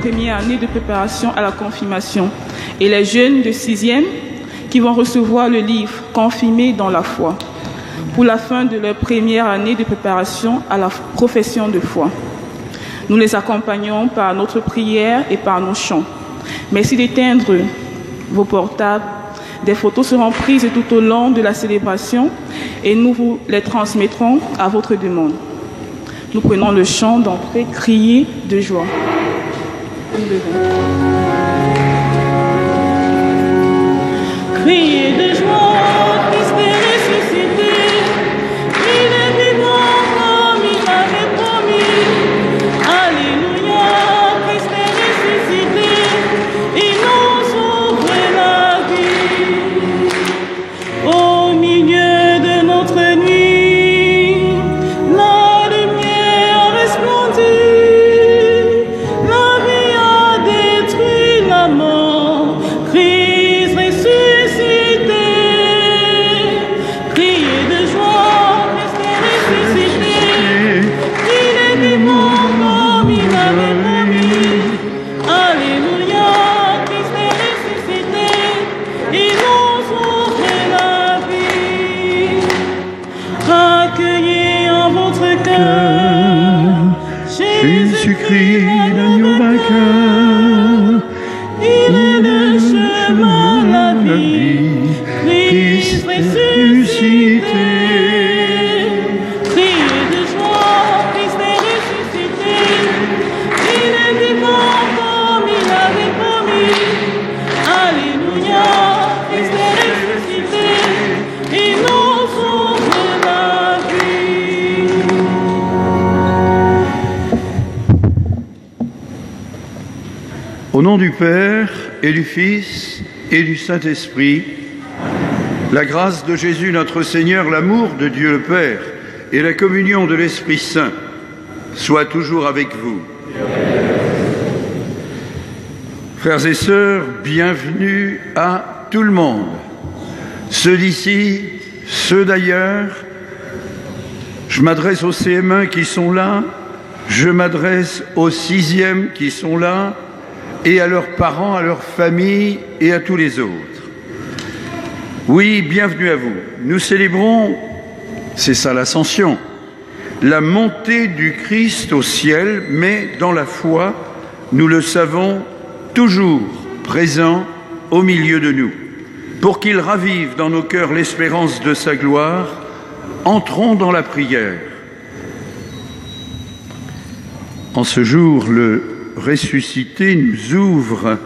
première année de préparation à la confirmation et les jeunes de 6e qui vont recevoir le livre « Confirmés dans la foi » pour la fin de leur première année de préparation à la profession de foi. Nous les accompagnons par notre prière et par nos chants. Merci d'éteindre vos portables. Des photos seront prises tout au long de la célébration et nous vous les transmettrons à votre demande. Nous prenons le chant d'entrée, crier de joie. Nous devons. Crier de joie, Christ est ressuscité, il est vivant comme il avait promis. Alléluia, Christ est ressuscité, il nous ouvre la vie. Au milieu de notre nuit, la lumière a resplendi, la vie a détruit la mort, Christ ressuscité. Criez de joie, Christ est ressuscité, il est vivant comme il avait promis. Alléluia, Christ est ressuscité, il nous ouvre la vie. Accueillez en votre cœur Jésus-Christ, l'agneau vainqueur, il est le chemin, la vie, Christ ressuscité. Criez de joie, Christ est ressuscité, il est vivant comme il avait promis. Alléluia, Christ est ressuscité, il nous ouvre la vie. Au nom du Père et du Fils et du Saint-Esprit, la grâce de Jésus notre Seigneur, l'amour de Dieu le Père et la communion de l'Esprit Saint soient toujours avec vous. Frères et sœurs, bienvenue à tout le monde, ceux d'ici, ceux d'ailleurs. Je m'adresse aux CM1 qui sont là, je m'adresse aux 6e qui sont là, et à leurs parents, à leurs familles et à tous les autres. Oui, bienvenue à vous. Nous célébrons, c'est ça l'ascension, la montée du Christ au ciel, mais dans la foi, nous le savons, toujours présent au milieu de nous. Pour qu'il ravive dans nos cœurs l'espérance de sa gloire, entrons dans la prière. En ce jour, le ressuscité nous ouvre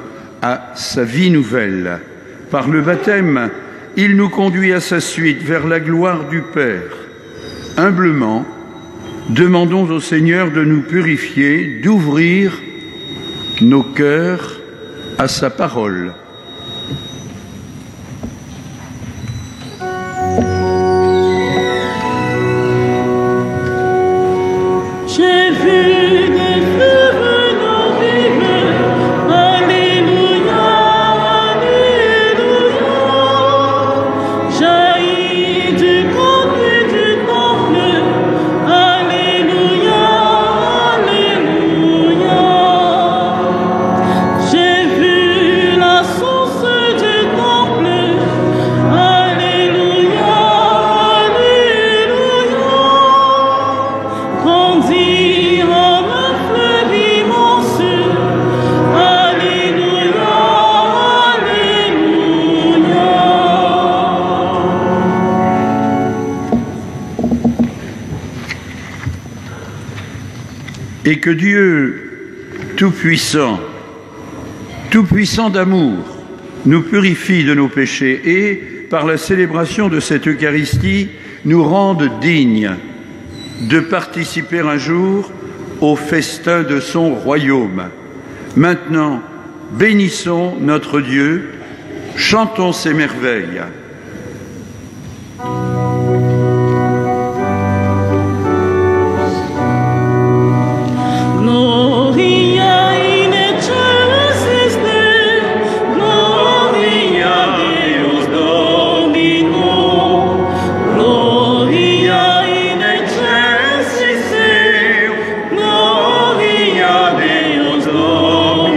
à sa vie nouvelle. Par le baptême, il nous conduit à sa suite vers la gloire du Père. Humblement, demandons au Seigneur de nous purifier, d'ouvrir nos cœurs à sa parole. J'ai vu des feux venant vivre, Alléluia, Alléluia. Jaillit du contenu du temple, Alléluia, Alléluia. J'ai vu la source du temple, Alléluia, Alléluia. Grandir en un fleuve immense, Alléluia, Alléluia. Et que Dieu Tout-Puissant, Tout-Puissant d'amour, nous purifie de nos péchés et, par la célébration de cette Eucharistie, nous rende dignes de participer un jour au festin de son royaume. Maintenant, bénissons notre Dieu, chantons ses merveilles. Gloria in excelsis Deo, Gloria Deus Domino, Gloria in excelsis Deo, Gloria Deus Domino.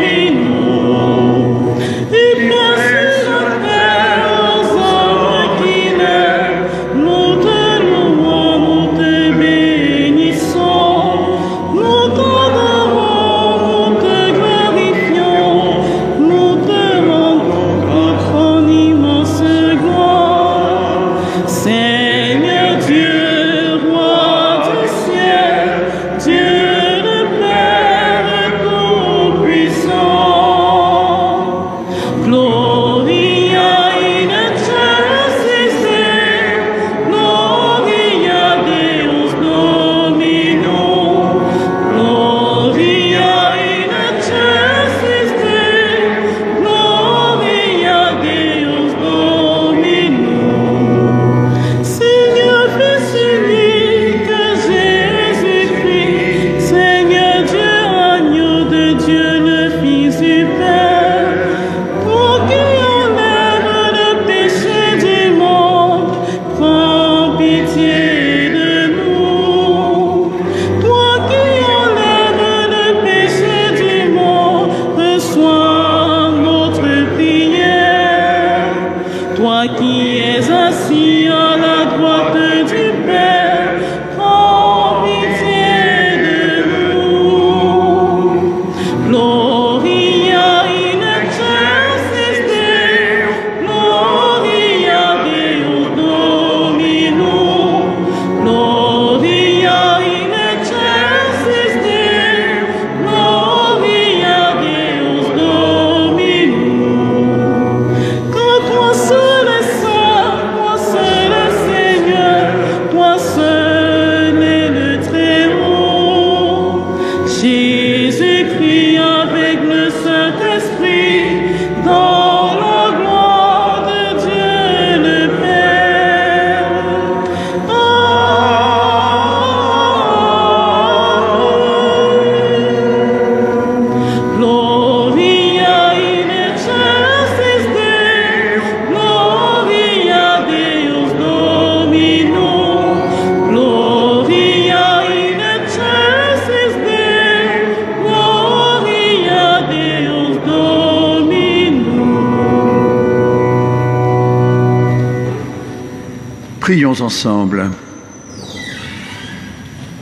Prions ensemble.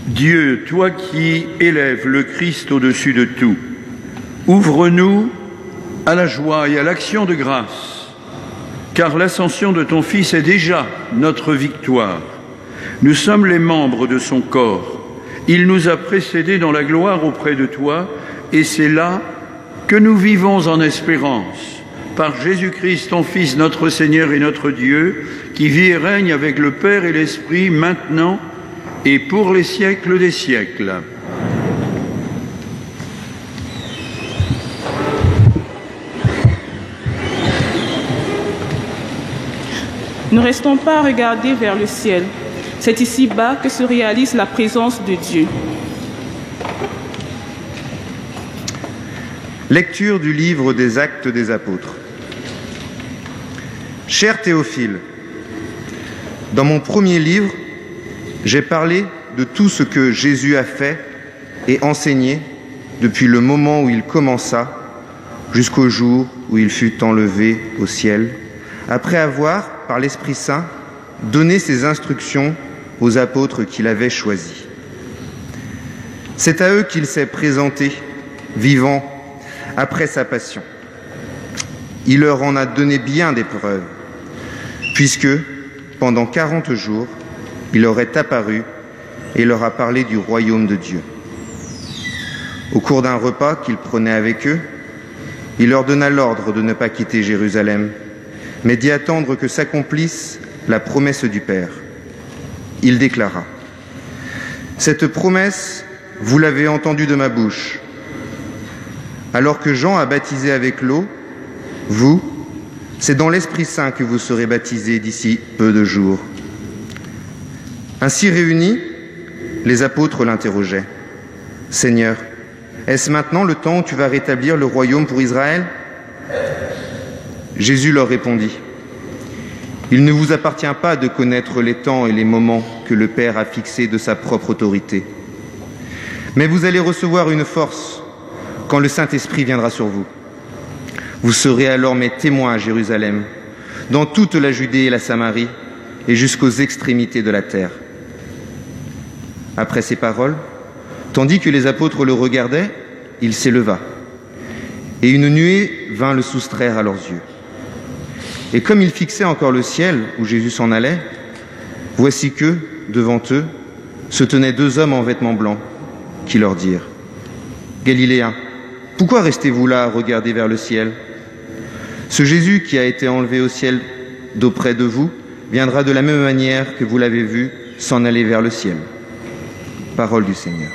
Dieu, toi qui élèves le Christ au-dessus de tout, ouvre-nous à la joie et à l'action de grâce, car l'ascension de ton Fils est déjà notre victoire. Nous sommes les membres de son corps. Il nous a précédés dans la gloire auprès de toi, et c'est là que nous vivons en espérance. Par Jésus-Christ, ton Fils, notre Seigneur et notre Dieu, qui vit et règne avec le Père et l'Esprit, maintenant et pour les siècles des siècles. Ne restons pas à regarder vers le ciel. C'est ici-bas que se réalise la présence de Dieu. Lecture du livre des Actes des Apôtres. Cher Théophile, dans mon premier livre, j'ai parlé de tout ce que Jésus a fait et enseigné depuis le moment où il commença jusqu'au jour où il fut enlevé au ciel, après avoir, par l'Esprit Saint, donné ses instructions aux apôtres qu'il avait choisis. C'est à eux qu'il s'est présenté, vivant, après sa passion. Il leur en a donné bien des preuves, puisque, pendant 40 jours, il leur est apparu et leur a parlé du royaume de Dieu. Au cours d'un repas qu'il prenait avec eux, il leur donna l'ordre de ne pas quitter Jérusalem, mais d'y attendre que s'accomplisse la promesse du Père. Il déclara : « Cette promesse, vous l'avez entendue de ma bouche. Alors que Jean a baptisé avec l'eau, vous, c'est dans l'Esprit Saint que vous serez baptisés d'ici peu de jours. » Ainsi réunis, les apôtres l'interrogeaient : « Seigneur, est-ce maintenant le temps où tu vas rétablir le royaume pour Israël ?» Jésus leur répondit : « Il ne vous appartient pas de connaître les temps et les moments que le Père a fixés de sa propre autorité. Mais vous allez recevoir une force quand le Saint-Esprit viendra sur vous. Vous serez alors mes témoins à Jérusalem, dans toute la Judée et la Samarie, et jusqu'aux extrémités de la terre. » Après ces paroles, tandis que les apôtres le regardaient, il s'éleva, et une nuée vint le soustraire à leurs yeux. Et comme ils fixaient encore le ciel où Jésus s'en allait, voici que, devant eux, se tenaient 2 hommes en vêtements blancs, qui leur dirent : « Galiléens, pourquoi restez-vous là à regarder vers le ciel ? Ce Jésus qui a été enlevé au ciel d'auprès de vous viendra de la même manière que vous l'avez vu s'en aller vers le ciel. » Parole du Seigneur.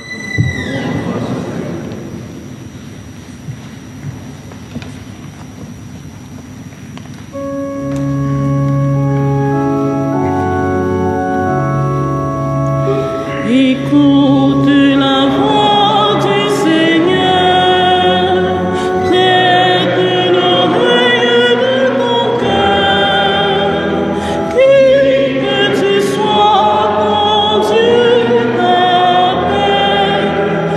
Écoute la voix du Seigneur, prête l'oreille de ton cœur, puis que tu sois conduit par paix,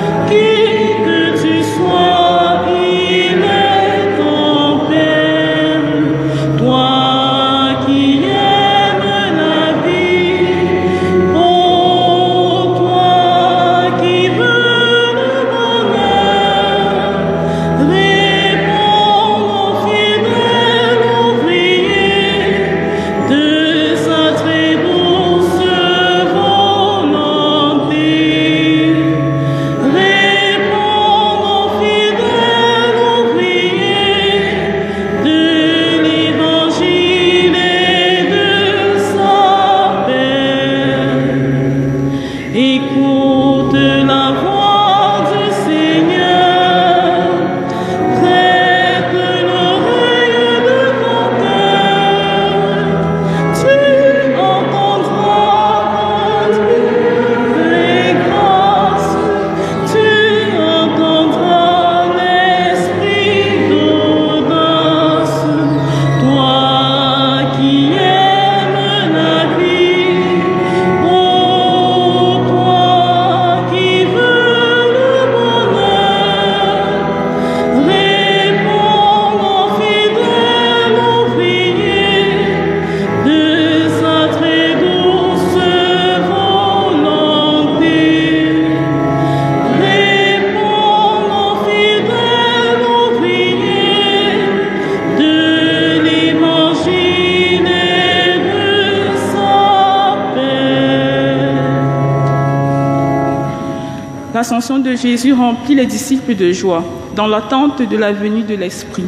l'ascension de Jésus remplit les disciples de joie, dans l'attente de la venue de l'Esprit.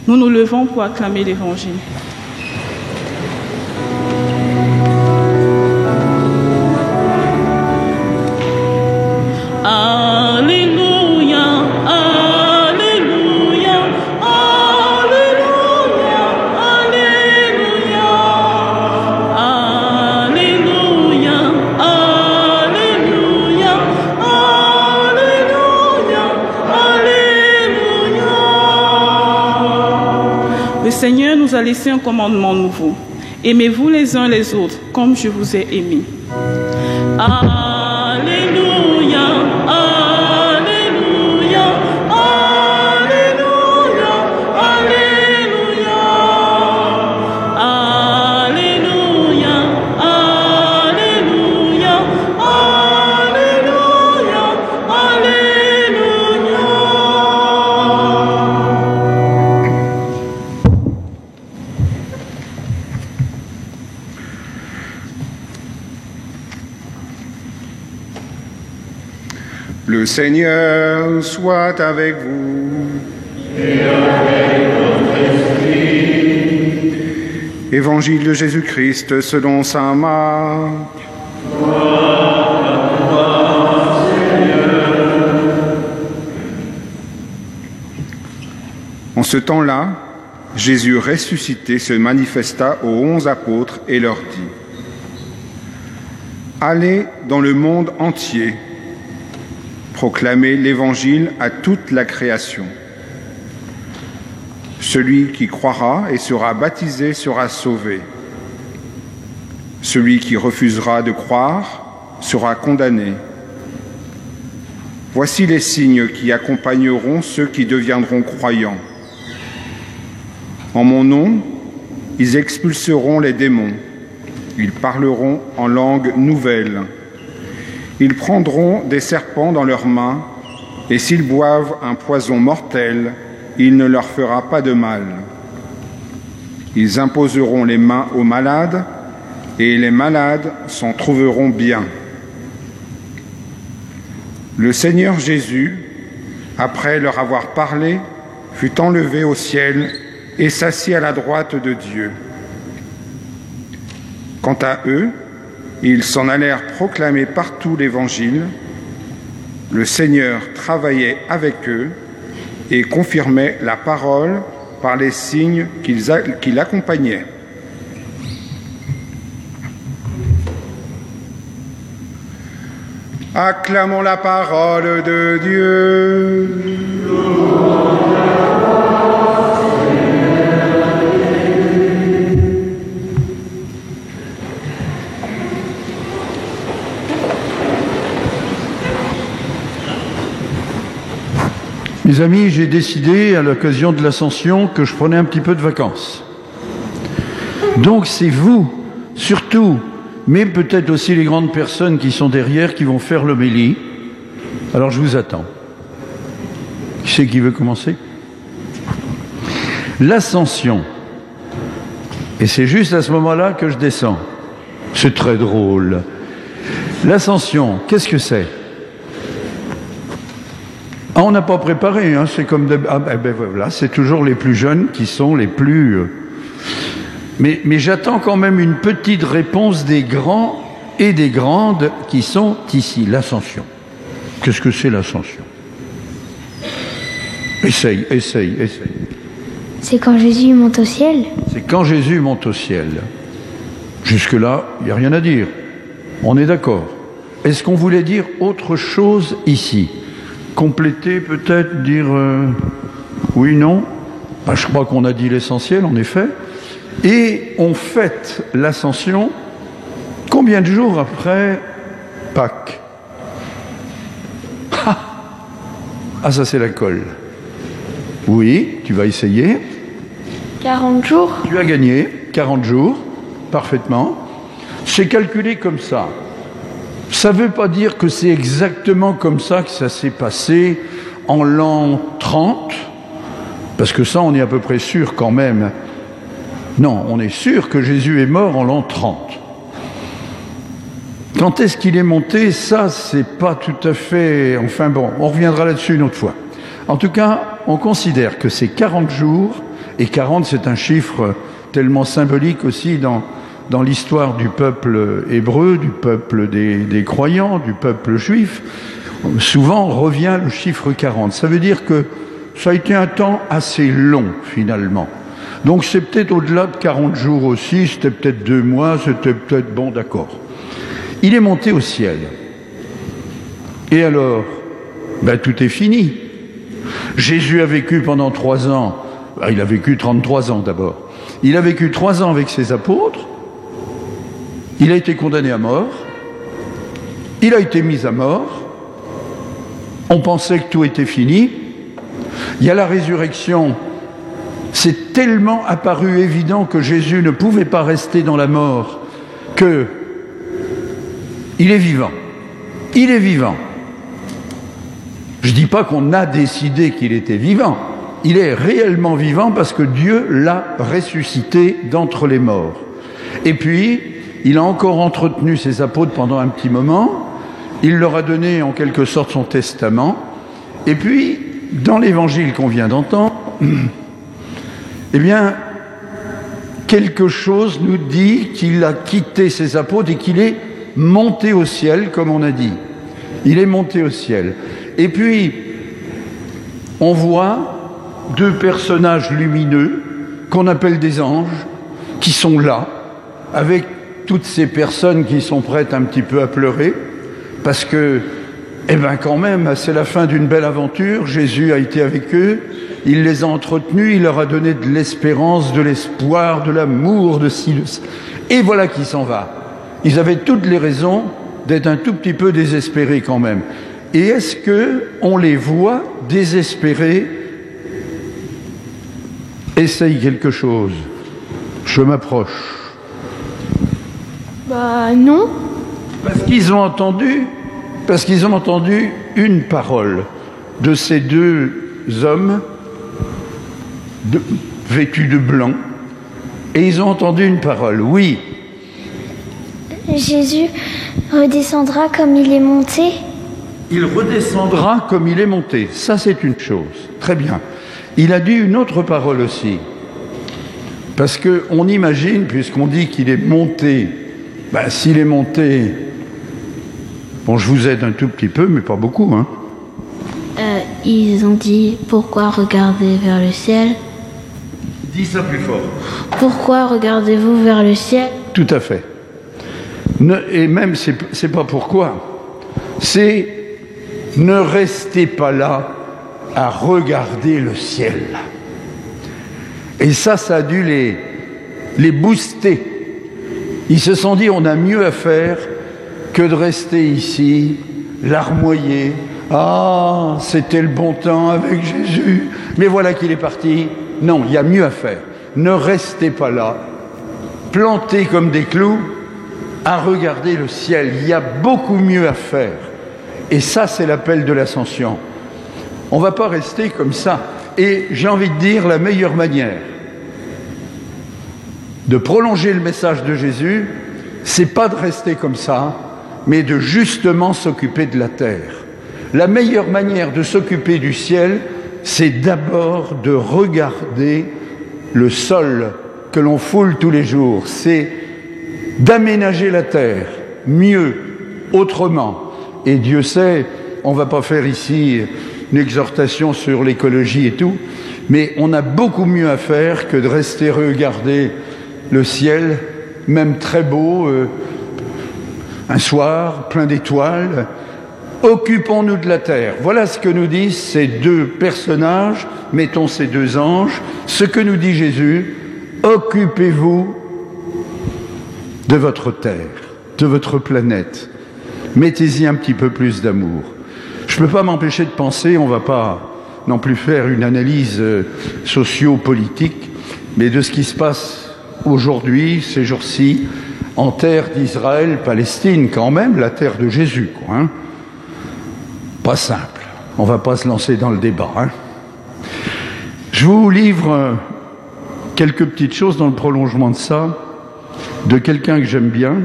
Nous nous levons pour acclamer l'Évangile. Alléluia, Alléluia, Alléluia, Alléluia, Alléluia, Alléluia, Alléluia, Alléluia. Le Seigneur nous a laissé un commandement nouveau. Aimez-vous les uns les autres, comme je vous ai aimés. Alléluia, Alléluia, Alléluia, Alléluia, Alléluia, Alléluia, Alléluia, Alléluia. Le Seigneur soit avec vous. Et avec votre esprit. Évangile de Jésus-Christ selon saint Marc. En ce temps-là, Jésus ressuscité se manifesta aux 11 apôtres et leur dit : Allez dans le monde entier, proclamez l'Évangile à toute la création. Celui qui croira et sera baptisé sera sauvé. Celui qui refusera de croire sera condamné. Voici les signes qui accompagneront ceux qui deviendront croyants. En mon nom, ils expulseront les démons. Ils parleront en langue nouvelle. Ils prendront des serpents dans leurs mains, et s'ils boivent un poison mortel, il ne leur fera pas de mal. Ils imposeront les mains aux malades, et les malades s'en trouveront bien. Le Seigneur Jésus, après leur avoir parlé, fut enlevé au ciel et s'assit à la droite de Dieu. Quant à eux, ils s'en allèrent proclamer partout l'Évangile. Le Seigneur travaillait avec eux et confirmait la parole par les signes qui l'accompagnaient. Acclamons la parole de Dieu. Mes amis, j'ai décidé à l'occasion de l'Ascension que je prenais un petit peu de vacances. Donc c'est vous, surtout, mais peut-être aussi les grandes personnes qui sont derrière, qui vont faire l'homélie. Alors je vous attends. Qui c'est qui veut commencer? L'Ascension. Et c'est juste à ce moment-là que je descends. C'est très drôle. L'Ascension, qu'est-ce que c'est? Ah, on n'a pas préparé, hein, c'est comme... voilà, c'est toujours les plus jeunes qui sont les plus... Mais j'attends quand même une petite réponse des grands et des grandes qui sont ici. L'Ascension. Qu'est-ce que c'est l'Ascension? Essaye. C'est quand Jésus monte au ciel? C'est quand Jésus monte au ciel. Jusque-là, il n'y a rien à dire. On est d'accord. Est-ce qu'on voulait dire autre chose ici? Compléter peut-être, dire oui, non. Ben, je crois qu'on a dit l'essentiel, en effet. Et on fête l'Ascension combien de jours après Pâques? Ah, ça c'est la colle. Oui, tu vas essayer. 40 jours. Tu as gagné 40 jours, parfaitement. C'est calculé comme ça. Ça ne veut pas dire que c'est exactement comme ça que ça s'est passé en l'an 30, parce que ça, on est à peu près sûr quand même. Non, on est sûr que Jésus est mort en l'an 30. Quand est-ce qu'il est monté? Ça, c'est pas tout à fait... Enfin bon, on reviendra là-dessus une autre fois. En tout cas, on considère que c'est 40 jours, et 40, c'est un chiffre tellement symbolique aussi dans l'histoire du peuple hébreu, du peuple des croyants, du peuple juif. Souvent revient le chiffre 40. Ça veut dire que ça a été un temps assez long, finalement. Donc c'est peut-être au-delà de 40 jours aussi, c'était peut-être 2 mois, c'était peut-être... Bon, d'accord. Il est monté au ciel. Et alors, tout est fini. Jésus a vécu pendant 3 ans. Il a vécu 33 ans d'abord. Il a vécu 3 ans avec ses apôtres. Il a été condamné à mort. Il a été mis à mort. On pensait que tout était fini. Il y a la résurrection. C'est tellement apparu évident que Jésus ne pouvait pas rester dans la mort que il est vivant. Il est vivant. Je ne dis pas qu'on a décidé qu'il était vivant. Il est réellement vivant parce que Dieu l'a ressuscité d'entre les morts. Et puis, il a encore entretenu ses apôtres pendant un petit moment. Il leur a donné en quelque sorte son testament. Et puis, dans l'évangile qu'on vient d'entendre, eh bien, quelque chose nous dit qu'il a quitté ses apôtres et qu'il est monté au ciel, comme on a dit. Il est monté au ciel. Et puis, on voit 2 personnages lumineux qu'on appelle des anges, qui sont là, avec toutes ces personnes qui sont prêtes un petit peu à pleurer, parce que, quand même, c'est la fin d'une belle aventure. Jésus a été avec eux, il les a entretenus, il leur a donné de l'espérance, de l'espoir, de l'amour, de ci, de ça. Et voilà qu'il s'en va. Ils avaient toutes les raisons d'être un tout petit peu désespérés quand même. Et est-ce qu'on les voit désespérés? Essaye quelque chose. Je m'approche. Non. Parce qu'ils ont entendu une parole de ces 2 hommes vêtus de blanc. Et ils ont entendu une parole, oui. Jésus redescendra comme il est monté. Il redescendra comme il est monté. Ça, c'est une chose. Très bien. Il a dit une autre parole aussi. Parce qu'on imagine, puisqu'on dit qu'il est monté, s'il est monté... Bon, je vous aide un tout petit peu, mais pas beaucoup, hein. Ils ont dit, pourquoi regardez vers le ciel? Dis ça plus fort. Pourquoi regardez-vous vers le ciel? Tout à fait. Et même, c'est pas pourquoi. C'est ne restez pas là à regarder le ciel. Et ça a dû les booster. Ils se sont dit, on a mieux à faire que de rester ici, larmoyer. Ah, c'était le bon temps avec Jésus. Mais voilà qu'il est parti. Non, il y a mieux à faire. Ne restez pas là, plantés comme des clous, à regarder le ciel. Il y a beaucoup mieux à faire. Et ça, c'est l'appel de l'ascension. On ne va pas rester comme ça. Et j'ai envie de dire, la meilleure manière de prolonger le message de Jésus, c'est pas de rester comme ça, mais de justement s'occuper de la terre. La meilleure manière de s'occuper du ciel, c'est d'abord de regarder le sol que l'on foule tous les jours. C'est d'aménager la terre mieux, autrement. Et Dieu sait, on ne va pas faire ici une exhortation sur l'écologie et tout, mais on a beaucoup mieux à faire que de rester regarder le ciel, même très beau, un soir, plein d'étoiles. Occupons-nous de la terre. Voilà ce que nous disent ces 2 personnages, mettons ces 2 anges, ce que nous dit Jésus, occupez-vous de votre terre, de votre planète. Mettez-y un petit peu plus d'amour. Je ne peux pas m'empêcher de penser, on ne va pas non plus faire une analyse socio-politique, mais de ce qui se passe aujourd'hui, ces jours-ci, en terre d'Israël, Palestine, quand même, la terre de Jésus, quoi, hein. Pas simple. On ne va pas se lancer dans le débat, hein. Je vous livre quelques petites choses dans le prolongement de ça, de quelqu'un que j'aime bien,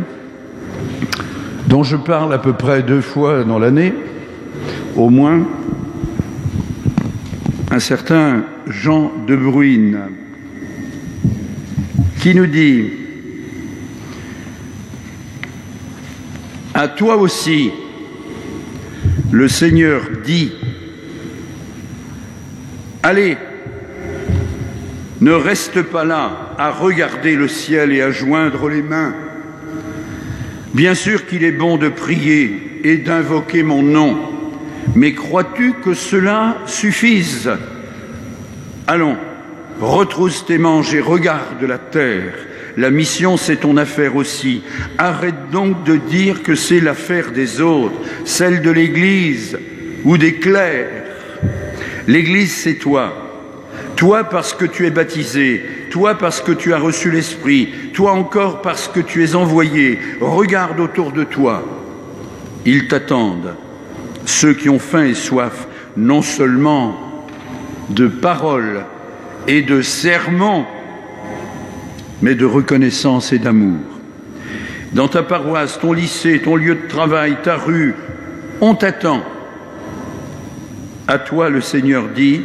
dont je parle à peu près 2 fois dans l'année, au moins, un certain Jean de Bruyne, qui nous dit « À toi aussi, le Seigneur dit, allez, ne reste pas là à regarder le ciel et à joindre les mains. Bien sûr qu'il est bon de prier et d'invoquer mon nom, mais crois-tu que cela suffise? Allons, retrousse tes manches et regarde la terre. La mission, c'est ton affaire aussi. Arrête donc de dire que c'est l'affaire des autres, celle de l'Église ou des clercs. L'Église, c'est toi. Toi parce que tu es baptisé, toi parce que tu as reçu l'Esprit, toi encore parce que tu es envoyé. Regarde autour de toi. Ils t'attendent, ceux qui ont faim et soif, non seulement de paroles et de sermons, mais de reconnaissance et d'amour. Dans ta paroisse, ton lycée, ton lieu de travail, ta rue, on t'attend. À toi, le Seigneur dit,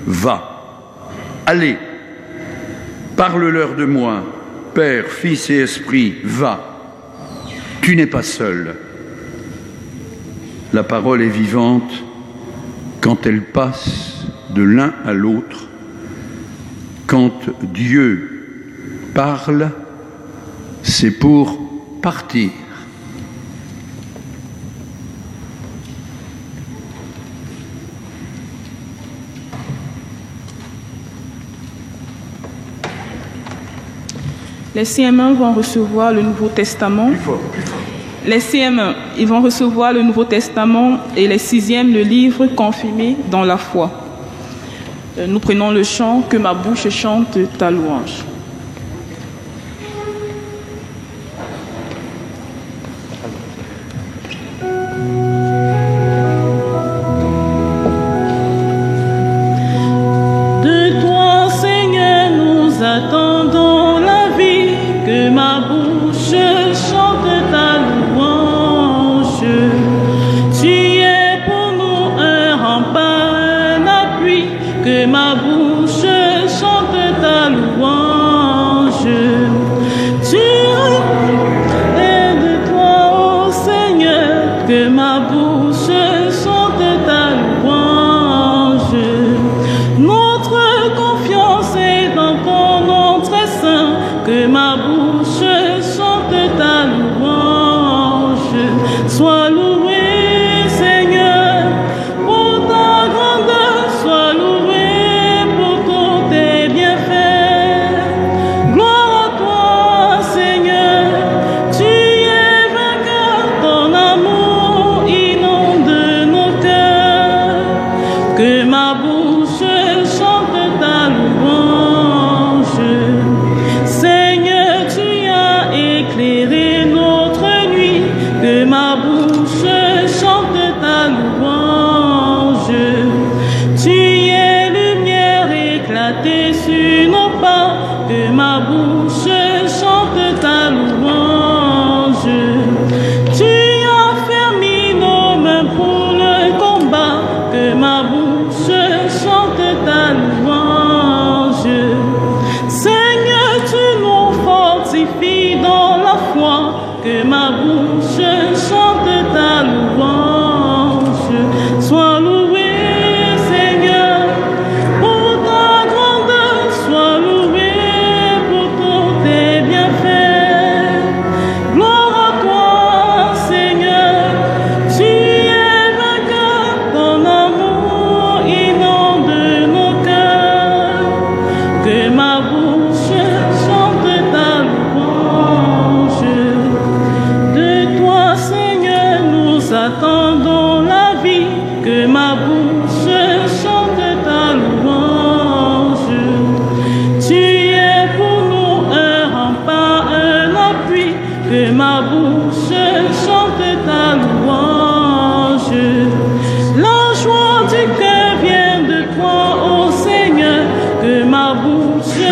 va, allez, parle-leur de moi, Père, Fils et Esprit, va. Tu n'es pas seul. La parole est vivante quand elle passe de l'un à l'autre. Quand Dieu parle, c'est pour partir. Les CM1 vont recevoir le Nouveau Testament. Les CM1, ils vont recevoir le Nouveau Testament et les 6e, le livre confirmé dans la foi. Nous prenons le chant « Que ma bouche chante ta louange ». De toi, Seigneur, nous attendons la vie, que ma bouche chante ta louange. Tu es pour nous un rempart, un appui, que ma bouche chante ta louange. Tu es de toi, ô Seigneur, que ma bouche chante ta louange. Notre confiance est dans ton nom très saint, que ma bouche chante ta louange. Sois loué, Seigneur, pour ta grandeur, sois loué pour tous tes bienfaits. Gloire à toi, Seigneur, tu es vainqueur, ton amour inonde nos cœurs. Que ma bouche chante ta louange. Seigneur, tu as éclairé notre nuit, que ma bouche chante ta louange. Tu es lumière éclatée sur nos pas, que ma bouche chante ta louange. Tu as fermé nos mains pour le combat, que ma bouche chante ta louange. Seigneur, tu nous fortifies dans la foi, que ma bouche chante ta louange. Sois loué, Seigneur, pour ta grandeur, sois loué pour tous tes bienfaits. Gloire à toi, Seigneur, tu es vainqueur, ton amour inonde nos cœurs. Que ma bouche chante ta louange. De toi, Seigneur, nous attendons la vie, que ma bouche chante ta louange. Tu es pour nous un rempart, un appui, que ma bouche chante ta louange. La joie du cœur vient de toi, ô Seigneur, que ma bouche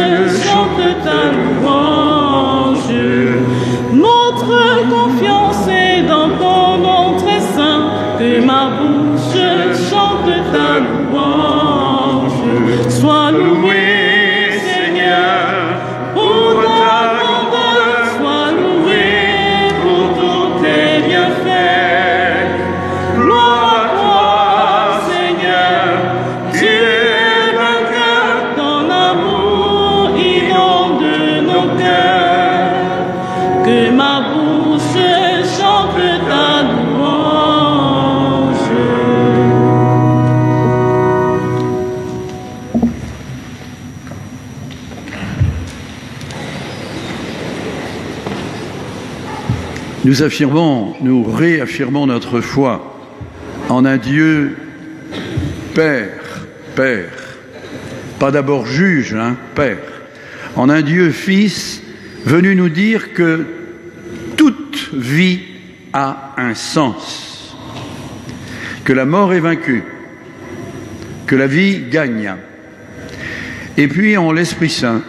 chante ta louange. Notre confiance est dans Seigneur, que ma bouche chante ta louange. Nous réaffirmons notre foi en un Dieu Père, pas d'abord juge, Père, en un Dieu Fils, venu nous dire que toute vie a un sens, que la mort est vaincue, que la vie gagne, et puis en l'Esprit Saint,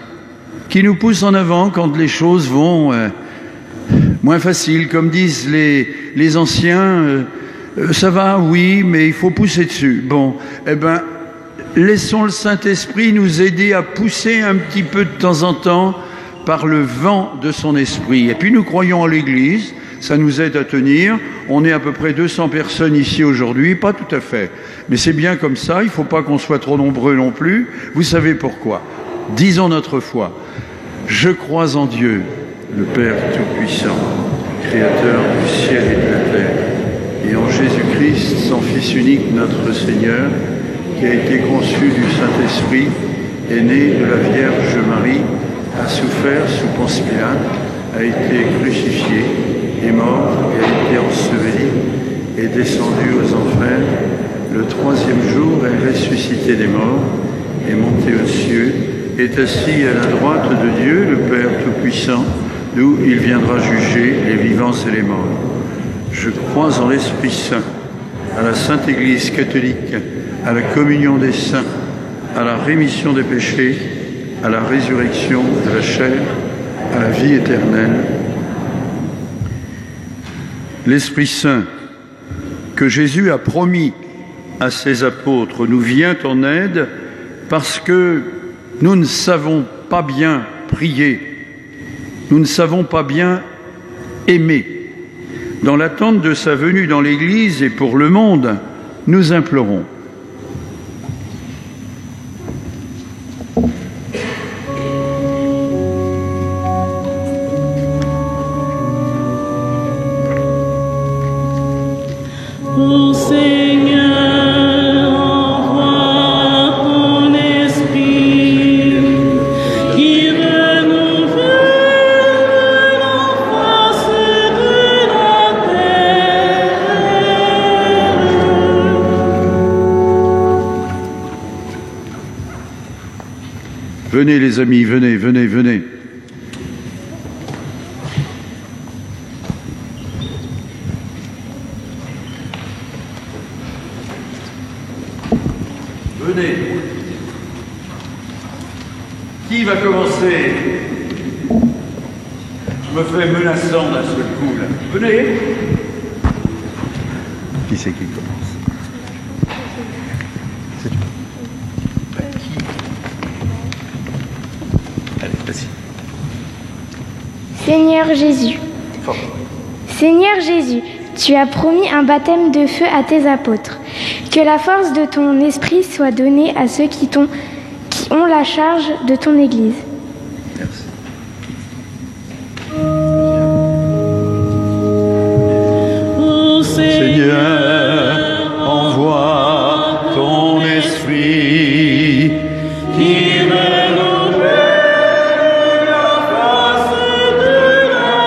qui nous pousse en avant quand les choses vont moins faciles, comme disent les anciens, ça va, oui, mais il faut pousser dessus. Bon, eh bien, laissons le Saint-Esprit nous aider à pousser un petit peu de temps en temps par le vent de son esprit. Et puis nous croyons en l'Église, ça nous aide à tenir. On est à peu près 200 personnes ici aujourd'hui, pas tout à fait. Mais c'est bien comme ça, il ne faut pas qu'on soit trop nombreux non plus. Vous savez pourquoi. Disons notre foi. Je crois en Dieu, le Père Tout-Puissant, Créateur du ciel et de la terre, et en Jésus-Christ, son Fils unique, notre Seigneur, qui a été conçu du Saint-Esprit, est né de la Vierge Marie, a souffert sous Ponce Pilate, a été crucifié, est mort et a été enseveli, est descendu aux enfers, le troisième jour est ressuscité des morts, est monté aux cieux, est assis à la droite de Dieu, le Père Tout-Puissant, d'où il viendra juger les vivants et les morts. Je crois en l'Esprit Saint, à la Sainte Église catholique, à la communion des saints, à la rémission des péchés, à la résurrection de la chair, à la vie éternelle. L'Esprit Saint, que Jésus a promis à ses apôtres, nous vient en aide parce que nous ne savons pas bien prier, nous ne savons pas bien aimer. Dans l'attente de sa venue dans l'Église et pour le monde, nous implorons. Ô Seigneur, envoie ton esprit qui renouvelle la face de la terre. Venez les amis, venez, venez, venez. Venez. Qui va commencer? Je me fais menaçant d'un seul coup, là. Venez. Qui c'est qui commence? C'est toi. Qui? Allez, vas-y. Seigneur Jésus. Fort. Seigneur Jésus, tu as promis un baptême de feu à tes apôtres. Que la force de ton esprit soit donnée à ceux qui ont la charge de ton Église. Merci. Ô Seigneur, envoie ton esprit qui renouvelle la face de la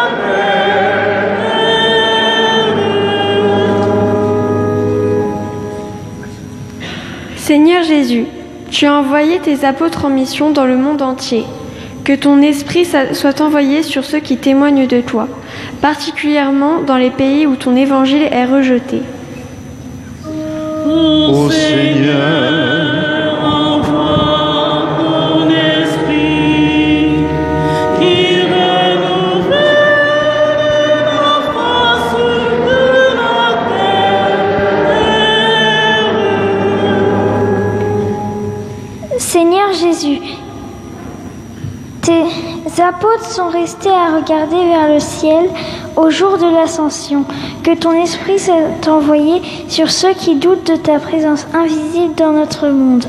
Seigneur Jésus, tu as envoyé tes apôtres en mission dans le monde entier. Que ton esprit soit envoyé sur ceux qui témoignent de toi, particulièrement dans les pays où ton évangile est rejeté. Ô Seigneur. Envoie ton esprit qui renouvelle la face de la terre. Seigneur Jésus, tes apôtres sont restés à regarder vers le ciel au jour de l'ascension. Que ton esprit soit envoyé sur ceux qui doutent de ta présence invisible dans notre monde.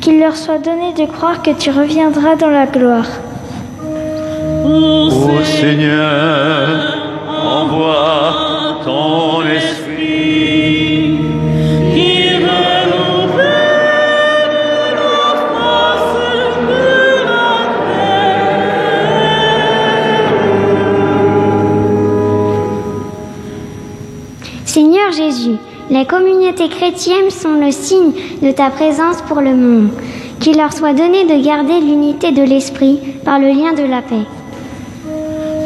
Qu'il leur soit donné de croire que tu reviendras dans la gloire. Ô Les communautés chrétiennes sont le signe de ta présence pour le monde. Qu'il leur soit donné de garder l'unité de l'esprit par le lien de la paix.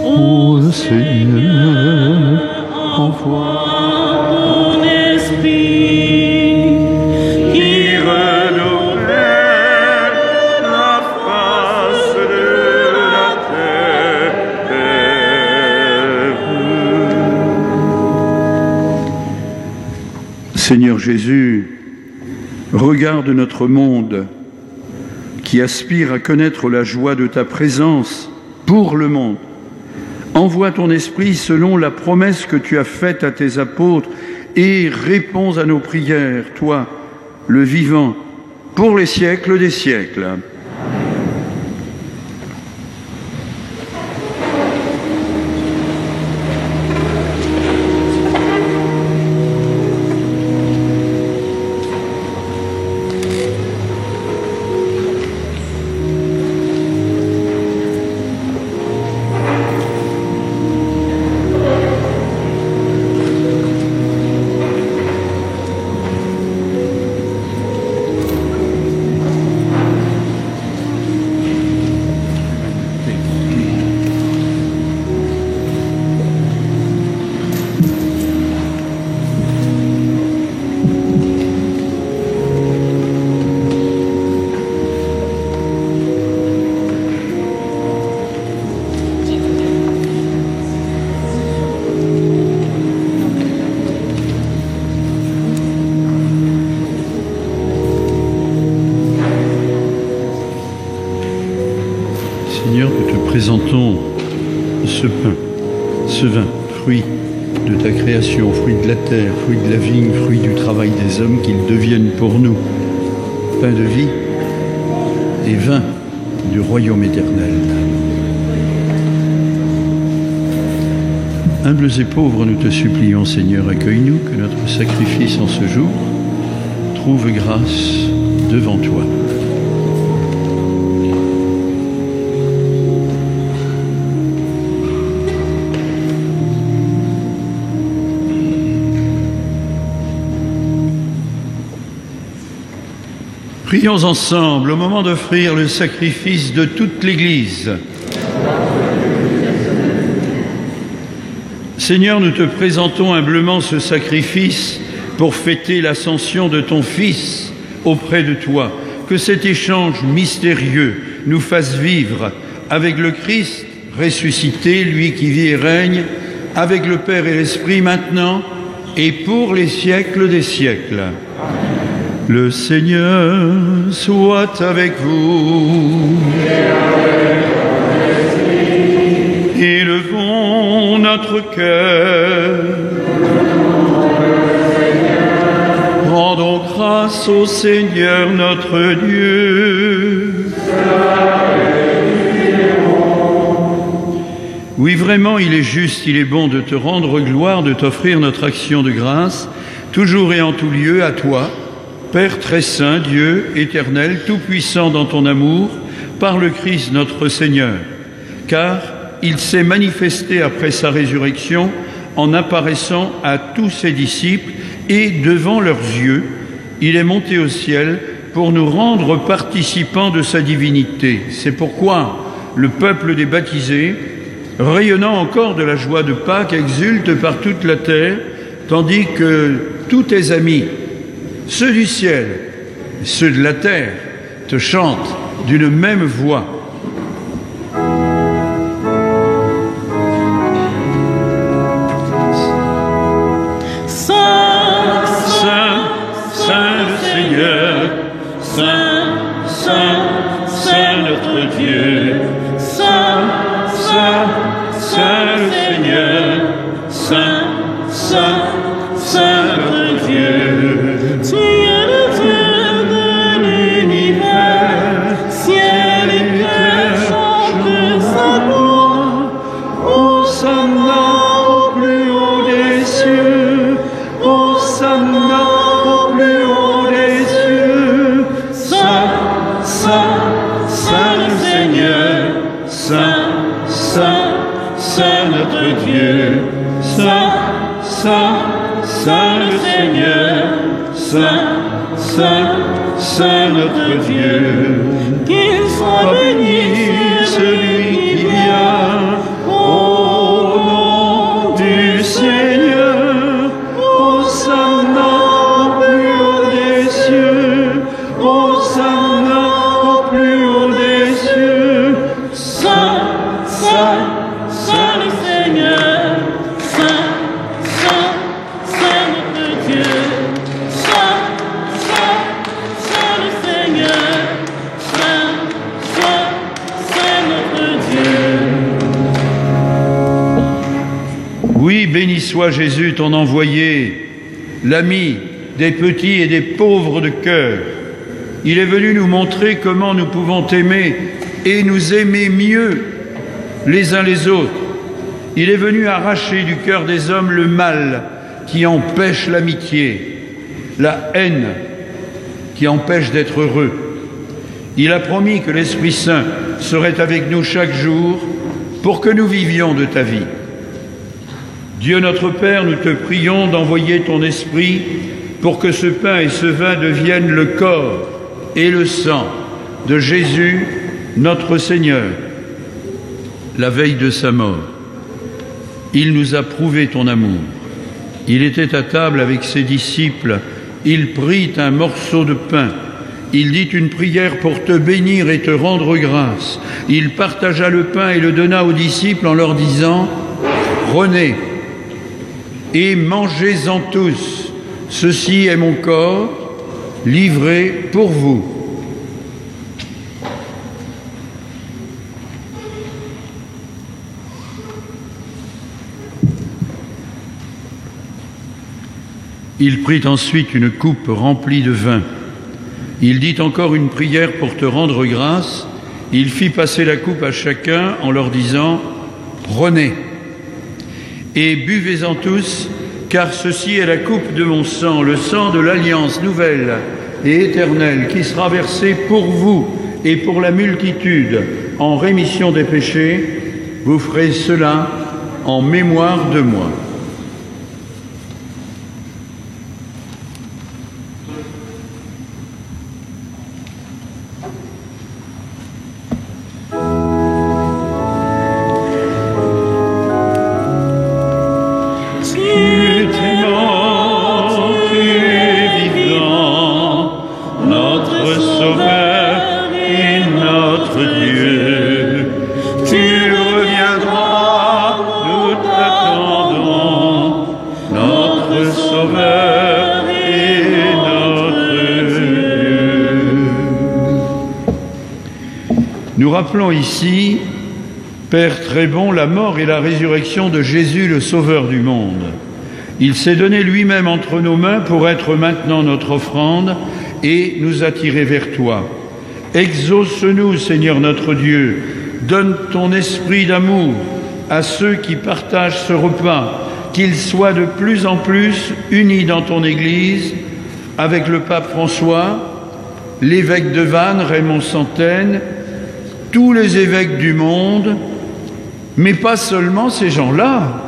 Ô Seigneur, envoie ton esprit qui renouvelle la face de la terre. Seigneur Jésus, regarde notre monde qui aspire à connaître la joie de ta présence pour le monde. Envoie ton esprit selon la promesse que tu as faite à tes apôtres et réponds à nos prières, toi, le vivant, pour les siècles des siècles. Seigneur, nous te présentons ce pain, ce vin, fruit de ta création, fruit de la terre, fruit de la vigne, fruit du travail des hommes, qu'ils deviennent pour nous pain de vie et vin du royaume éternel. Humbles et pauvres, nous te supplions, Seigneur, accueille-nous, que notre sacrifice en ce jour trouve grâce devant toi. Prions ensemble au moment d'offrir le sacrifice de toute l'Église. Seigneur, nous te présentons humblement ce sacrifice pour fêter l'ascension de ton Fils auprès de toi. Que cet échange mystérieux nous fasse vivre avec le Christ ressuscité, lui qui vit et règne, avec le Père et l'Esprit maintenant et pour les siècles des siècles. Le Seigneur soit avec vous. Élevons notre cœur. Rendons grâce au Seigneur notre Dieu. Oui, vraiment, il est juste, il est bon de te rendre gloire, de t'offrir notre action de grâce, toujours et en tout lieu à toi, Père très saint, Dieu éternel, tout-puissant dans ton amour, par le Christ notre Seigneur. Car il s'est manifesté après sa résurrection en apparaissant à tous ses disciples et devant leurs yeux, il est monté au ciel pour nous rendre participants de sa divinité. C'est pourquoi le peuple des baptisés, rayonnant encore de la joie de Pâques, exulte par toute la terre, tandis que tous tes amis, ceux du ciel, ceux de la terre, te chantent d'une même voix. Saint, Saint, Saint le Seigneur, Saint, Saint, Saint notre Dieu, Saint, Saint, Saint le Seigneur, Saint, Saint, Saint notre Dieu. Tu es le Dieu de l'univers, ciel et terre chantent sa gloire. Hosanna au plus haut des cieux, Hosanna au plus haut des cieux. Saint, Saint, Saint le Seigneur, Saint, Saint, Saint notre Dieu, Saint, Saint, Saint le Seigneur, Saint, Saint, Saint notre Dieu. Qu'il soit béni celui qui vient au nom du Seigneur. Hosanna au plus haut des cieux, Hosanna au plus haut des cieux. Saint, Saint, Saint le Seigneur, Saint, Saint, Saint notre Dieu. Saint, Saint, Saint le Seigneur, Saint, Saint, Saint notre Dieu. Oui, béni soit Jésus, ton envoyé, l'ami des petits et des pauvres de cœur. Il est venu nous montrer comment nous pouvons t'aimer et nous aimer mieux les uns les autres. Il est venu arracher du cœur des hommes le mal qui empêche l'amitié, la haine qui empêche d'être heureux. Il a promis que l'Esprit Saint serait avec nous chaque jour pour que nous vivions de ta vie. Dieu notre Père, nous te prions d'envoyer ton Esprit pour que ce pain et ce vin deviennent le corps et le sang de Jésus, notre Seigneur. La veille de sa mort, il nous a prouvé ton amour. Il était à table avec ses disciples, il prit un morceau de pain, il dit une prière pour te bénir et te rendre grâce. Il partagea le pain et le donna aux disciples en leur disant « Prenez et mangez-en tous, ceci est mon corps livré pour vous. » Il prit ensuite une coupe remplie de vin. Il dit encore une prière pour te rendre grâce. Il fit passer la coupe à chacun en leur disant « Prenez et buvez-en tous, car ceci est la coupe de mon sang, le sang de l'alliance nouvelle et éternelle qui sera versé pour vous et pour la multitude en rémission des péchés. Vous ferez cela en mémoire de moi. » Nous rappelons ici, Père très bon, la mort et la résurrection de Jésus, le Sauveur du monde. Il s'est donné lui-même entre nos mains pour être maintenant notre offrande et nous attirer vers toi. Exauce-nous, Seigneur notre Dieu, donne ton esprit d'amour à ceux qui partagent ce repas, qu'ils soient de plus en plus unis dans ton Église, avec le pape François, l'évêque de Vannes, Raymond Santaine, tous les évêques du monde, mais pas seulement ces gens-là,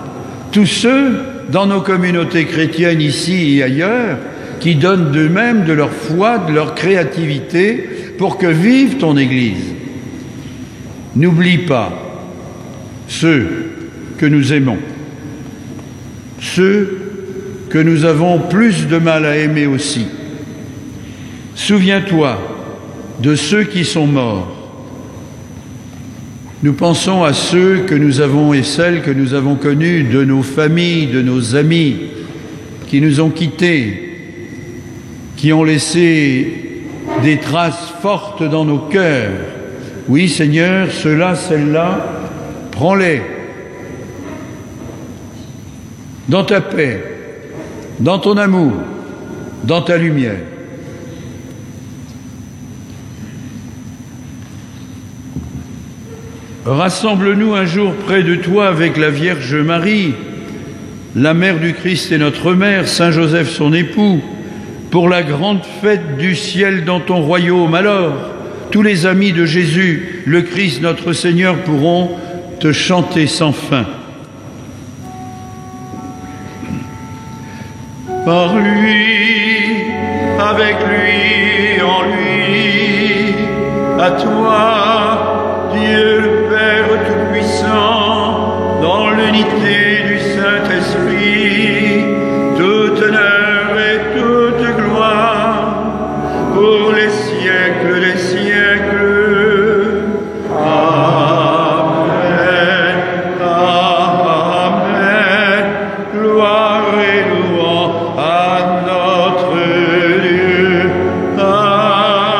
tous ceux dans nos communautés chrétiennes ici et ailleurs qui donnent d'eux-mêmes de leur foi, de leur créativité pour que vive ton Église. N'oublie pas ceux que nous aimons, ceux que nous avons plus de mal à aimer aussi. Souviens-toi de ceux qui sont morts. Nous pensons à ceux que nous avons et celles que nous avons connus, de nos familles, de nos amis, qui nous ont quittés, qui ont laissé des traces fortes dans nos cœurs. Oui, Seigneur, ceux-là, celles-là, prends-les dans ta paix, dans ton amour, dans ta lumière. Rassemble-nous un jour près de toi avec la Vierge Marie, la mère du Christ et notre mère, Saint Joseph son époux, pour la grande fête du ciel dans ton royaume. Alors, tous les amis de Jésus, le Christ notre Seigneur, pourront te chanter sans fin. par lui, avec lui, en lui, à toi, Dieu le Père Tout-Puissant, dans l'unité du Saint-Esprit, tout honneur et toute gloire, pour les siècles des siècles. Amen, Amen, gloire et louange à notre Dieu. Amen,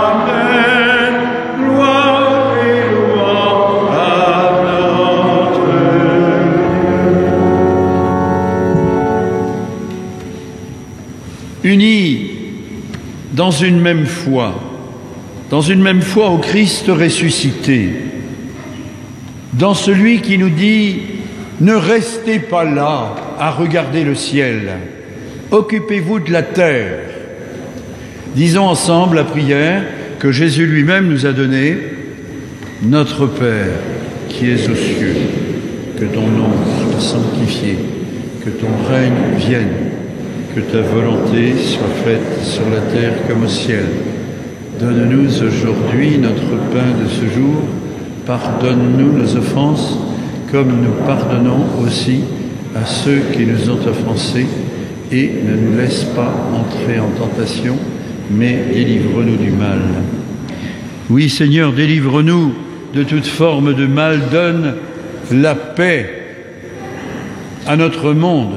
Amen, gloire et louange à notre Dieu. Unis dans une même foi au Christ ressuscité, dans celui qui nous dit « Ne restez pas là à regarder le ciel, occupez-vous de la terre ». Disons ensemble la prière que Jésus lui-même nous a donnée. « Notre Père qui es aux cieux, que ton nom soit sanctifié, que ton règne vienne, que ta volonté soit faite sur la terre comme au ciel. Donne-nous aujourd'hui notre pain de ce jour. Pardonne-nous nos offenses, comme nous pardonnons aussi à ceux qui nous ont offensés. Et ne nous laisse pas entrer en tentation, mais délivre-nous du mal. Oui, Seigneur, délivre-nous de toute forme de mal. Donne la paix à notre monde,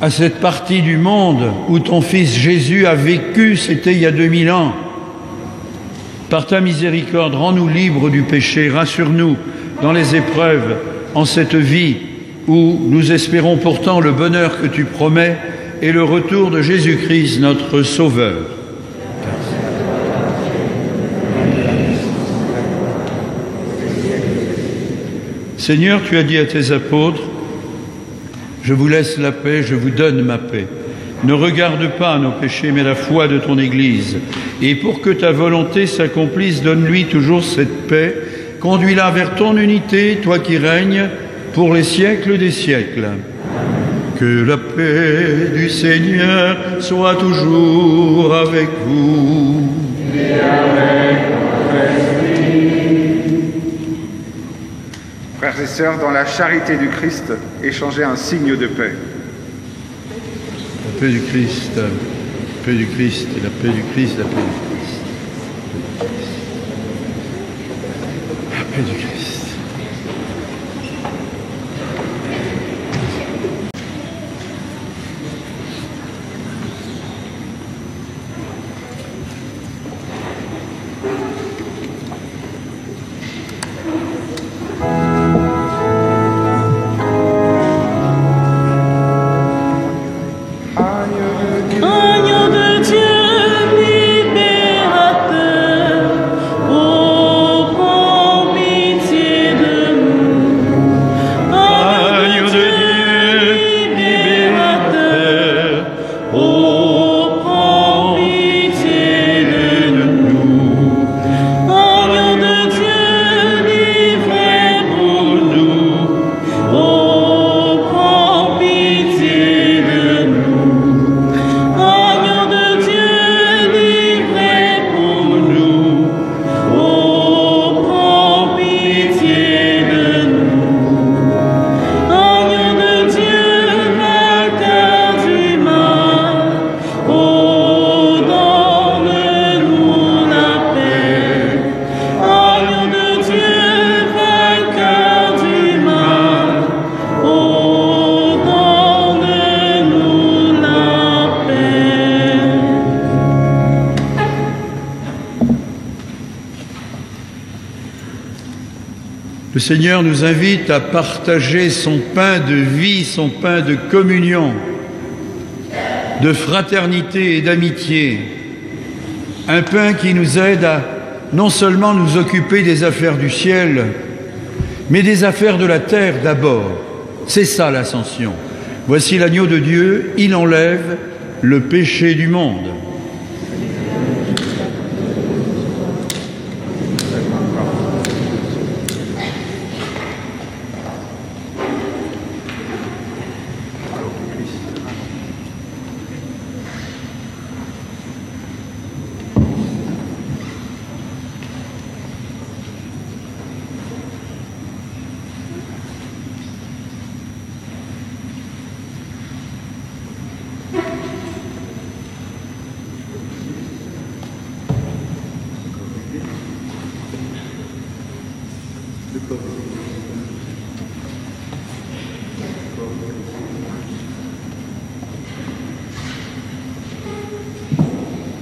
à cette partie du monde où ton Fils Jésus a vécu, c'était il y a 2000 ans. Par ta miséricorde, rends-nous libres du péché, rassure-nous dans les épreuves, en cette vie où nous espérons pourtant le bonheur que tu promets et le retour de Jésus-Christ, notre Sauveur. Seigneur, tu as dit à tes apôtres, je vous laisse la paix, je vous donne ma paix. Ne regarde pas nos péchés, mais la foi de ton Église. Et pour que ta volonté s'accomplisse, donne-lui toujours cette paix. Conduis-la vers ton unité, toi qui règnes pour les siècles des siècles. Que la paix du Seigneur soit toujours avec vous. Et avec votre esprit. Frères et sœurs, dans la charité du Christ, échangez un signe de paix. La paix du Christ, la paix du Christ, la paix du Christ, la paix du Christ. La paix du Christ. Le Seigneur nous invite à partager son pain de vie, son pain de communion, de fraternité et d'amitié. Un pain qui nous aide à non seulement nous occuper des affaires du ciel, mais des affaires de la terre d'abord. C'est ça l'ascension. Voici l'agneau de Dieu, il enlève le péché du monde.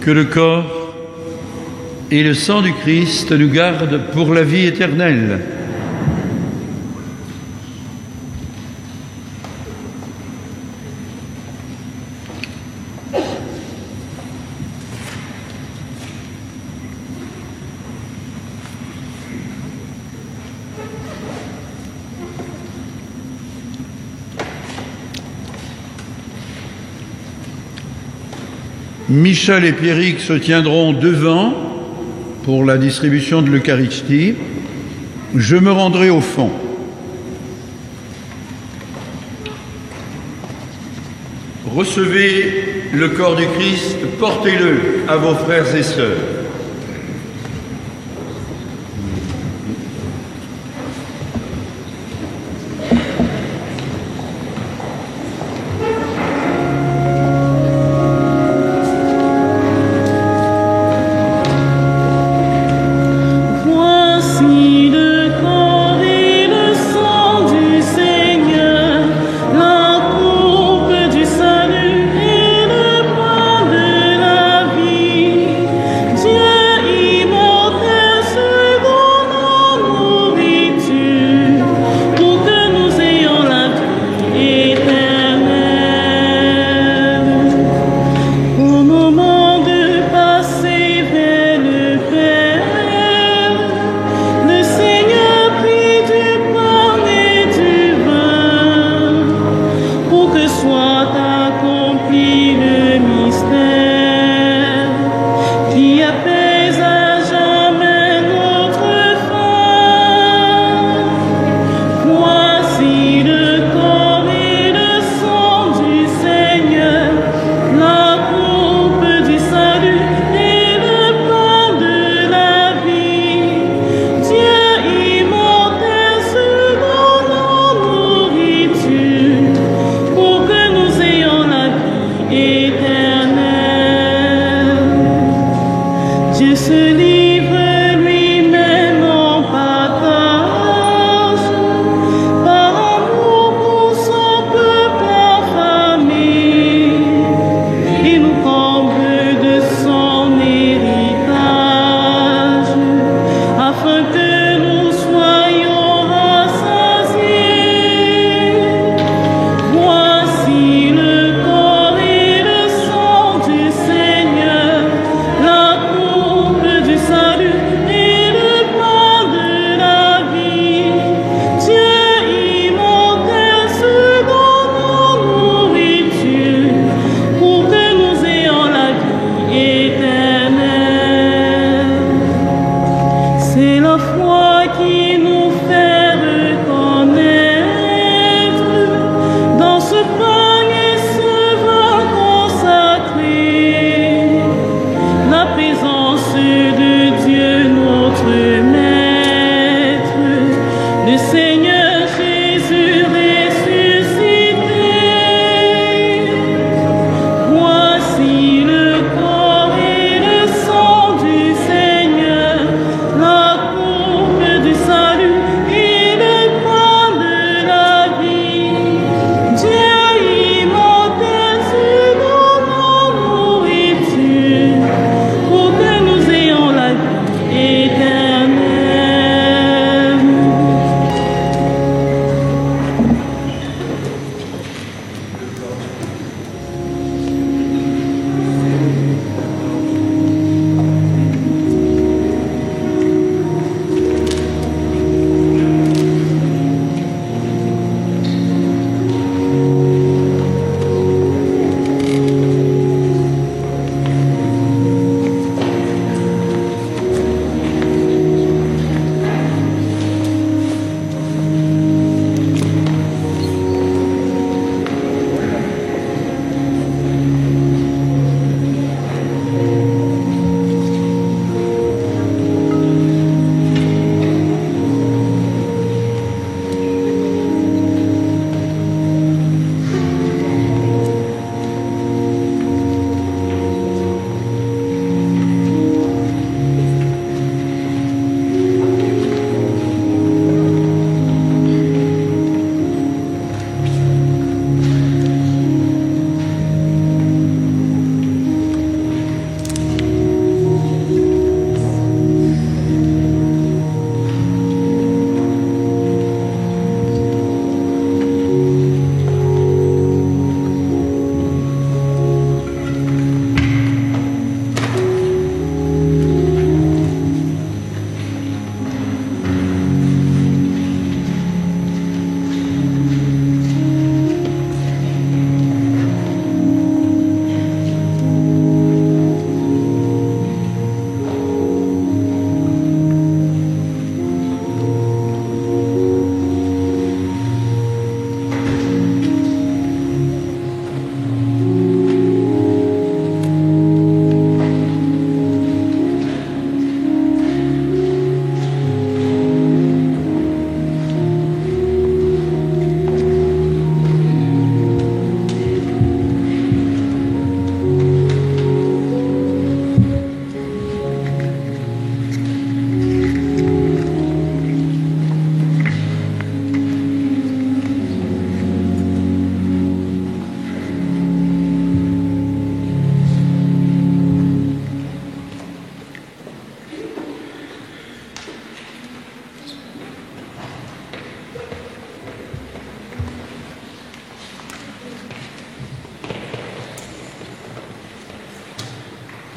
Que le corps et le sang du Christ nous gardent pour la vie éternelle. Michel et Pierrick se tiendront devant pour la distribution de l'Eucharistie. Je me rendrai au fond. Recevez le corps du Christ, portez-le à vos frères et sœurs.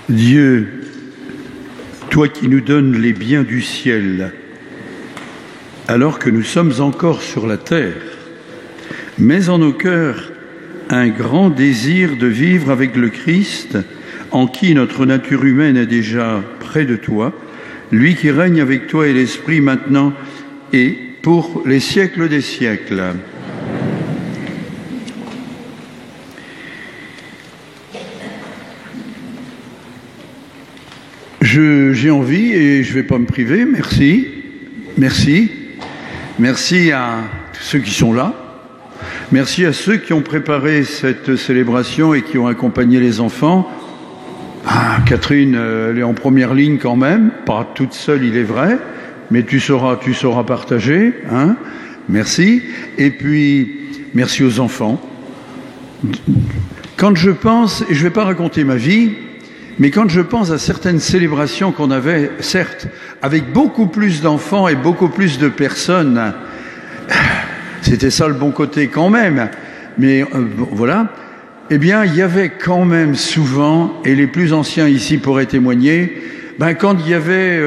Dieu, toi qui nous donnes les biens du ciel, alors que nous sommes encore sur la terre, mets en nos cœurs un grand désir de vivre avec le Christ, en qui notre nature humaine est déjà près de toi, lui qui règne avec toi et l'Esprit maintenant et pour les siècles des siècles. J'ai envie, et je ne vais pas me priver, merci à tous ceux qui sont là, merci à ceux qui ont préparé cette célébration et qui ont accompagné les enfants. Ah, Catherine, elle est en première ligne quand même, pas toute seule il est vrai, mais tu sauras partager, hein. Merci. Et puis, merci aux enfants. Quand je pense, et je ne vais pas raconter ma vie, mais quand je pense à certaines célébrations qu'on avait, certes, avec beaucoup plus d'enfants et beaucoup plus de personnes, c'était ça le bon côté quand même, mais voilà, eh bien, il y avait quand même souvent, et les plus anciens ici pourraient témoigner, quand il y avait,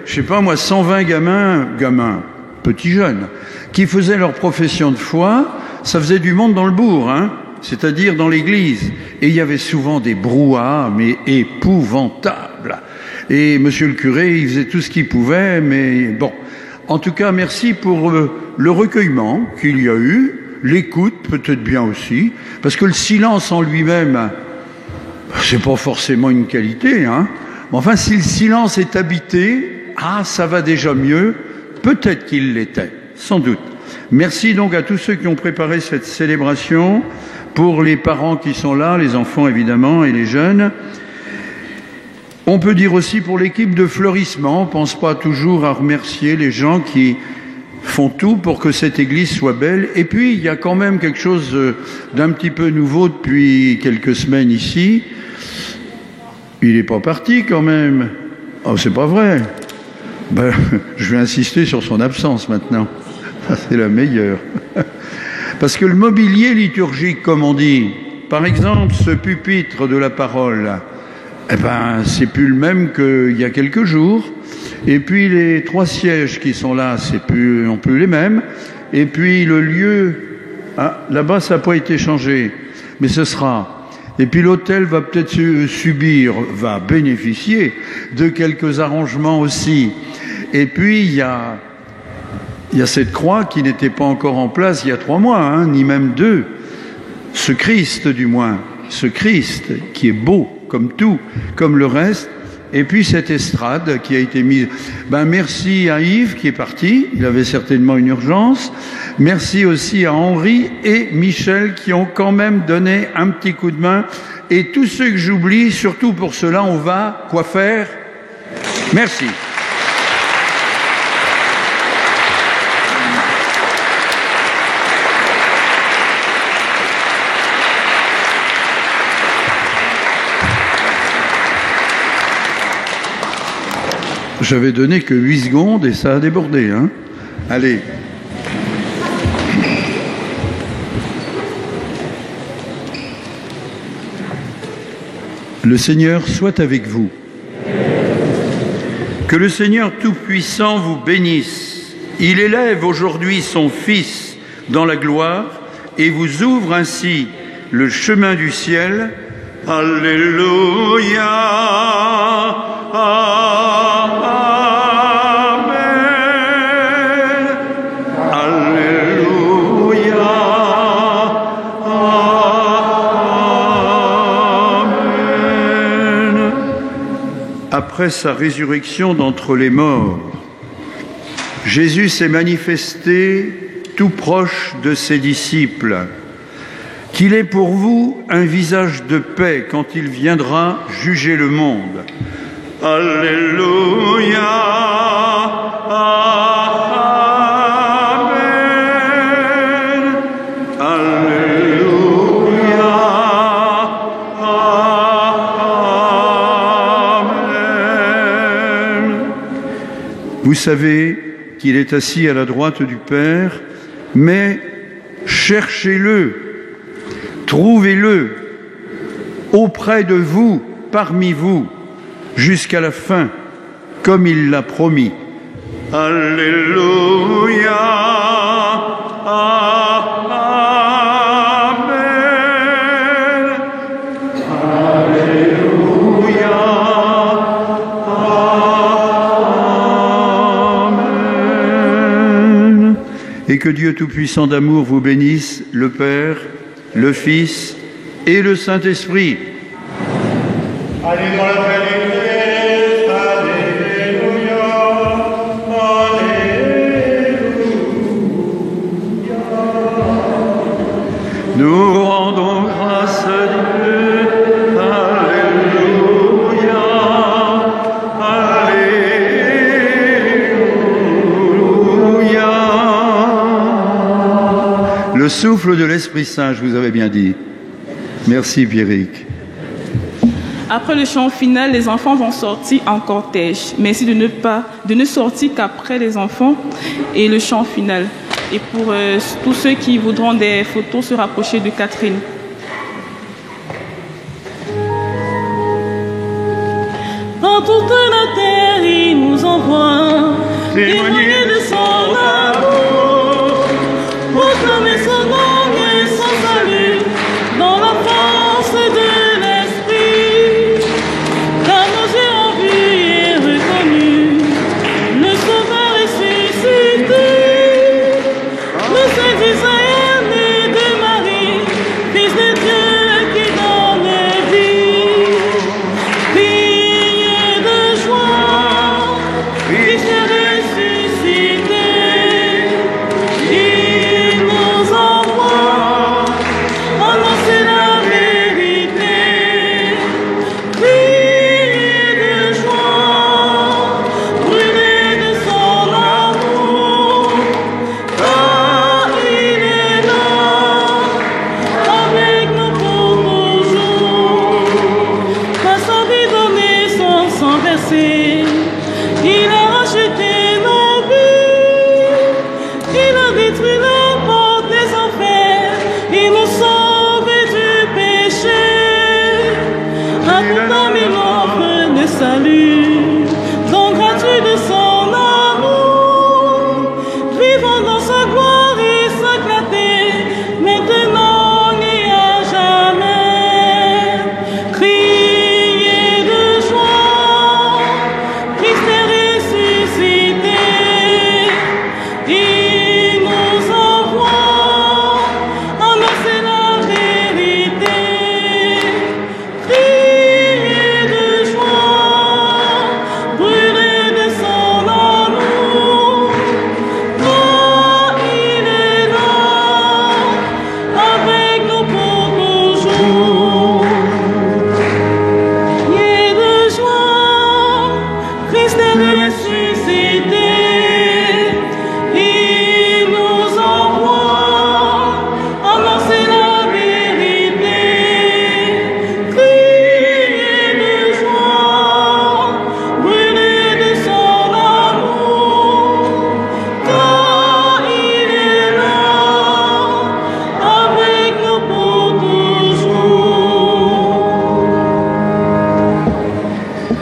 je sais pas moi, 120 gamins, petits jeunes, qui faisaient leur profession de foi, ça faisait du monde dans le bourg, hein, c'est-à-dire dans l'église. Et il y avait souvent des brouhahs, mais épouvantables. Et monsieur le curé, il faisait tout ce qu'il pouvait, mais bon. En tout cas, merci pour le recueillement qu'il y a eu, l'écoute peut-être bien aussi, parce que le silence en lui-même, c'est pas forcément une qualité, hein. Mais enfin, si le silence est habité, ça va déjà mieux. Peut-être qu'il l'était, sans doute. Merci donc à tous ceux qui ont préparé cette célébration, pour les parents qui sont là, les enfants évidemment et les jeunes. On peut dire aussi pour l'équipe de fleurissement, on ne pense pas toujours à remercier les gens qui font tout pour que cette église soit belle. Et puis, il y a quand même quelque chose d'un petit peu nouveau depuis quelques semaines ici. Il n'est pas parti quand même. Oh, c'est pas vrai. Je vais insister sur son absence maintenant. C'est la meilleure. Parce que le mobilier liturgique, comme on dit, par exemple, ce pupitre de la parole, c'est plus le même qu'il y a quelques jours. Et puis les 3 sièges qui sont là, c'est plus non plus les mêmes. Et puis le lieu, là-bas, ça n'a pas été changé, mais ce sera. Et puis l'hôtel va peut-être va bénéficier de quelques arrangements aussi. Et puis il y a cette croix qui n'était pas encore en place il y a 3 mois, ni même 2. Ce Christ, du moins, ce Christ qui est beau comme tout, comme le reste. Et puis cette estrade qui a été mise. Merci à Yves qui est parti, il avait certainement une urgence. Merci aussi à Henri et Michel qui ont quand même donné un petit coup de main. Et tous ceux que j'oublie, surtout pour cela, on va quoi faire? Merci. J'avais donné que 8 secondes et ça a débordé, hein. Allez. Le Seigneur soit avec vous. Que le Seigneur Tout-Puissant vous bénisse. Il élève aujourd'hui son Fils dans la gloire et vous ouvre ainsi le chemin du ciel. Alléluia. Après sa résurrection d'entre les morts, Jésus s'est manifesté tout proche de ses disciples, qu'il est pour vous un visage de paix quand il viendra juger le monde. Alléluia. Amen. Alléluia. Amen. Vous savez qu'il est assis à la droite du Père, mais cherchez-le, trouvez-le auprès de vous, parmi vous. jusqu'à la fin, comme il l'a promis. Alléluia. Amen. Alléluia. Amen. Et que Dieu Tout-Puissant d'amour vous bénisse, le Père, le Fils et le Saint-Esprit. Allez dans la vérité. Alléluia. Alléluia. Nous rendons grâce à Dieu. Alléluia. Alléluia. Le souffle de l'Esprit Saint, je vous avais bien dit. Merci Pierrick. Après le chant final, les enfants vont sortir en cortège. Merci de ne sortir qu'après les enfants et le chant final. Et pour tous ceux qui voudront des photos, se rapprocher de Catherine. Dans toute la terre, il nous envoie témoigner de son amour, proclamer son nom et son salut dans la force de l'esprit. Car nos yeux ont vu et reconnu le Sauveur ressuscité, le Saint d'Israël né de Marie, Fils de Dieu qui donne vie. Priez de joie, Christ est ressuscité. Il nous envoie annoncer la vérité. Priez de joie, brûlez de son amour, car il est là, avec nous pour toujours. Par sa vie donnée, son sang versé, il a racheté nos vies. Il a détruit la porte des enfers, il nous sauve du péché. Accordant mille offres de salut, don gratuit de son amour. Vivons dans sa gloire et sa clarté, maintenant et à jamais. Criez de joie, Christ est ressuscité. Il nous envoie annoncer la vérité. Criez de joie, brûlez de son amour, car il est là, avec nous pour toujours. Criez de joie, Christ est ressuscité. Il nous envoie annoncer la vérité. Criez de joie, brûlez de son amour, car il est là, avec nous pour toujours.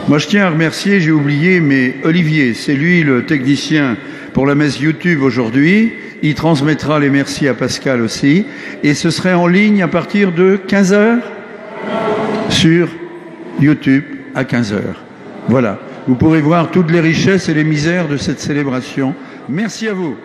Moi, je tiens à remercier, j'ai oublié, mais Olivier, c'est lui le technicien pour la messe YouTube aujourd'hui. Il transmettra les merci à Pascal aussi. Et ce serait en ligne à partir de 15h sur YouTube à 15h. Voilà. Vous pourrez voir toutes les richesses et les misères de cette célébration. Merci à vous.